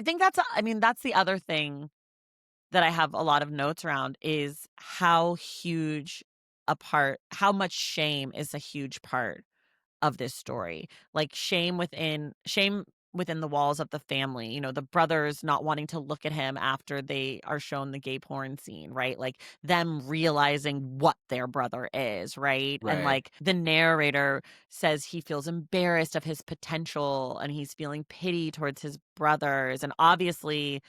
I think that's the other thing that I have a lot of notes around is how much shame is a huge part of this story. Like shame within the walls of the family, the brothers not wanting to look at him after they are shown the gay porn scene, right? Like them realizing what their brother is, right? And Right. like the narrator says he feels embarrassed of his potential and he's feeling pity towards his brothers. And obviously,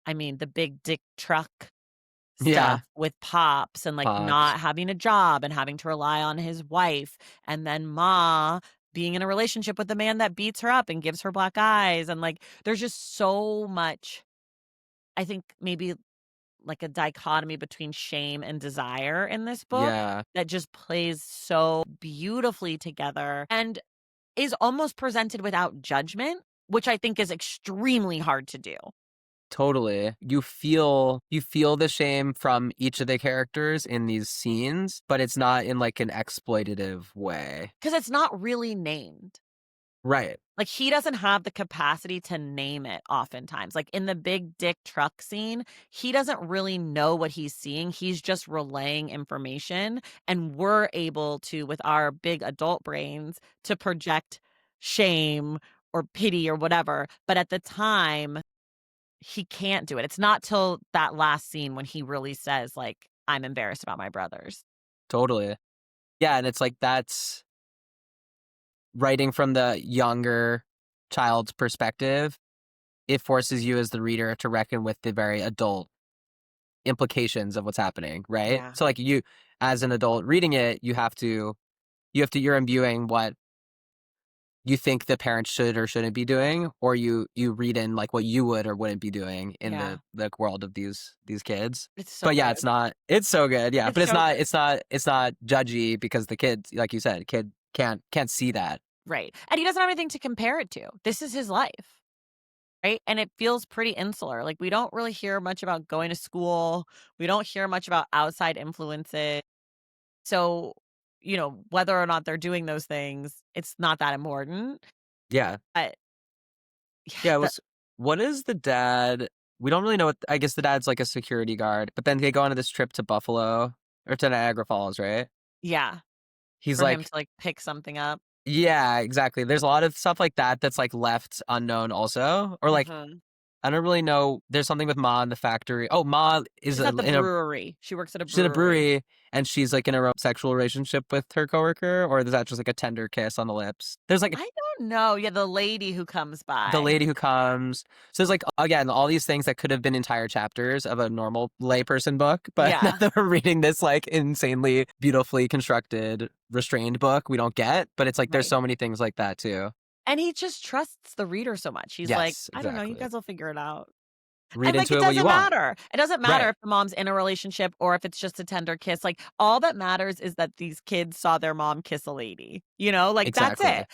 I mean, the big dick truck Yeah. stuff with Pops and, like, Pops. not having a job and having to rely on his wife, and then Ma being in a relationship with a man that beats her up and gives her black eyes, and, like, there's just so much, I think, maybe, like, a dichotomy between shame and desire in this book Yeah. that just plays so beautifully together and is almost presented without judgment, which I think is extremely hard to do. Totally. You feel the shame from each of the characters in these scenes, but it's not in like an exploitative way. Because it's not really named. Right. Like, he doesn't have the capacity to name it oftentimes. Like, in the big dick truck scene, he doesn't really know what he's seeing. He's just relaying information, and we're able to, with our big adult brains, to project shame or pity or whatever. But at the time, he can't do it. It's not till that last scene when he really says, like, "I'm embarrassed about my brothers." Totally. Yeah, and it's like that's writing from the younger child's perspective. It forces you as the reader to reckon with the very adult implications of what's happening, right? Yeah. So like you as an adult reading it, you're imbuing what you think the parents should or shouldn't be doing, or you read in like what you would or wouldn't be doing in Yeah. the world of these kids. It's so But yeah, good. it's so good, yeah. It's But so good. it's not judgy because the kids, like you said, kid can't see that. Right. And he doesn't have anything to compare it to. This is his life. Right? And it feels pretty insular. Like, we don't really hear much about going to school. We don't hear much about outside influences. So, whether or not they're doing those things, it's not that important. Yeah. But yeah, Yeah, it was what is the dad we don't really know what I guess the dad's like a security guard, but then they go on this trip to Buffalo or to Niagara Falls, right? yeah, He's for him to like like pick something up. yeah, exactly. There's a lot of stuff like that that's like left unknown also. Or like Mhm. I don't really know. There's something with Ma in the factory. Oh, Ma is She's at the in a brewery. She works at a she's in a brewery. brewery and she's like in a sexual relationship with her coworker, or is that just like a tender kiss on the lips? There's like I don't know. Yeah, the lady who comes the by. lady who comes. So there's like again all these things that could have been entire chapters of a normal layperson book, but now Yeah, that we're reading this like insanely beautifully constructed restrained book, we don't get. But it's like there's right. so many things like that too. And he just trusts the reader so much. He's like, Yes, "I don't know, you exactly. guys will figure it out." Read And, like, into it it what you doesn't want. matter. It doesn't matter Right. if the mom's in a relationship or if it's just a tender kiss, like, all that matters is that these kids saw their mom kiss a lady, like, that's Exactly. it.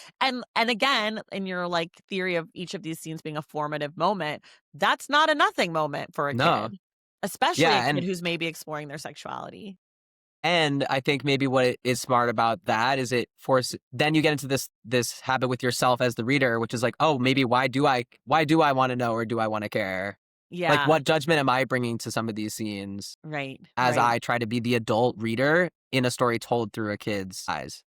And again, in your, like, theory of each of these scenes being a formative moment, that's not a nothing moment for a No. kid, especially a Yeah, kid who's maybe exploring their sexuality. and I think maybe what is smart about that is it force then you get into this habit with yourself as the reader, which is like, oh, maybe why do I want to know or do I want to care? Like, Yeah. what judgment am I bringing to some of these scenes Right, as right. I try to be the adult reader in a story told through a kid's eyes?